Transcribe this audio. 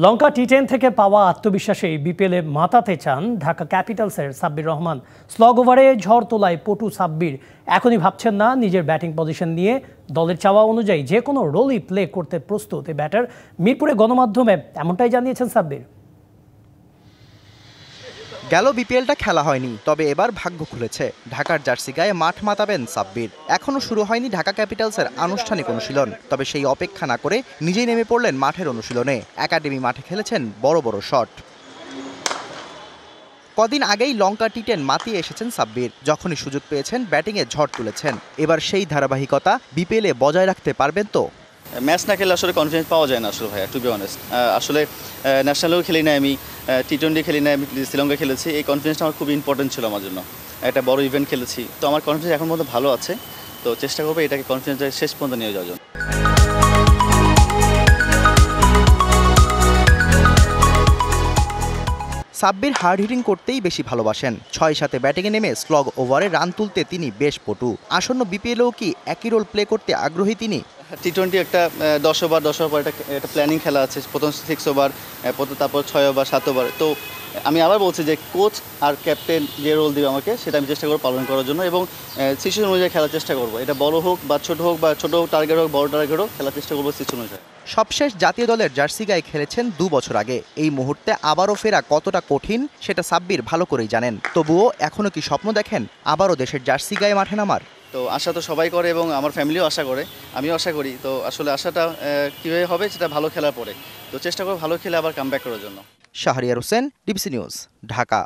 লঙ্কা টি10 থেকে পাওয়া আত্মবিশ্বাসে বিপিএলে মাতাতে চান ঢাকা ক্যাপিটালসের সাব্বির রহমান। স্লগ ওভারে ঝড় তোলায় পটু সাব্বির এখনই ভাবছেন না নিজের ব্যাটিং পজিশন নিয়ে। দলের চাওয়া অনুযায়ী যে কোনো রোলই প্লে করতে প্রস্তুত এই ব্যাটার। মিরপুরে গণমাধ্যমে এমনটাই জানিয়েছেন সাব্বির। গেল বিপিএলটা খেলা হয়নি, তবে এবার ভাগ্য খুলেছে। ঢাকার জার্সি গায়ে মাঠ মাতাবেন সাব্বির। এখনো শুরু হয়নি ঢাকা ক্যাপিটালসের আনুষ্ঠানিক অনুশীলন, তবে সেই অপেক্ষা না করে নিজেই নেমে পড়লেন মাঠের অনুশীলনে। একাডেমি মাঠে খেলেছেন বড় বড় শট। কদিন আগেই লঙ্কা টি10 মাতিয়ে এসেছেন সাব্বির। যখনই সুযোগ পেয়েছেন ব্যাটিংয়ে ঝড় তুলেছেন। এবার সেই ধারাবাহিকতা বিপিএলে বজায় রাখতে পারবেন তো? ম্যাচ না খেলে আসলে কনফিডেন্স পাওয়া যায় না আসলে ভাইয়া, টু বি অনেস্ট। আসলে ন্যাশনালেও খেলি না, আমি টি20 খেলি না, আমি শ্রীলঙ্কা খেলেছি। এই কনফিডেন্সটা আমার খুব ইম্পর্টেন্ট ছিল আমার জন্য। একটা বড় ইভেন্ট খেলেছি, তো আমার কনফিডেন্স এখন পর্যন্ত ভালো আছে। তো চেষ্টা করবো এটাকে কনফিডেন্স শেষ পর্যন্ত নিয়ে যাওয়ার জন্য। সাব্বির হার্ড হিটিং করতেই বেশি ভালোবাসেন। 6-7 ব্যাটিংয়ে নেমে স্লগ ওভারে রান তুলতে তিনি বেশ পটু। আসন্ন বিপিএলেও কি একই রোল প্লে করতে আগ্রহী তিনি? টি20 একটা 10 ওভার পর একটা প্ল্যানিং খেলা আছে। প্রথম 6 ওভার, তারপর 6 ওভার, 7 ওভার। তো আমি আবার বলছি যে কোচ আর ক্যাপ্টেন যে রোল দিবে আমাকে, সেটা আমি চেষ্টা করবো পালন করার জন্য এবং সিচুয়েশন অনুযায়ী খেলার চেষ্টা করবো। এটা বড় হোক বা ছোট হোক, বা ছোট টার্গেট হোক বড় টার্গেট হোক, খেলার চেষ্টা করবো সিচুয়েশন অনুযায়ী। সবশেষ জাতীয় দলের জার্সি গায়ে খেলেছেন 2 বছর আগে। এই মুহূর্তে আবারও ফেরা কতটা কঠিন সেটা সাব্বির ভালো করেই জানেন। তবুও এখনো কি স্বপ্ন দেখেন আবারও দেশের জার্সি গায়ে মাঠে নামার? তো আশা তো সবাই করে এবং আমার ফ্যামিলিও আশা করে, আমিও আশা করি। তো আসলে আশাটা কীভাবে হবে সেটা ভালো খেলার পরে। তো চেষ্টা করবো ভালো খেলে আবার কামব্যাক করার জন্য। Shahriar Hossain, DBC news, Dhaka.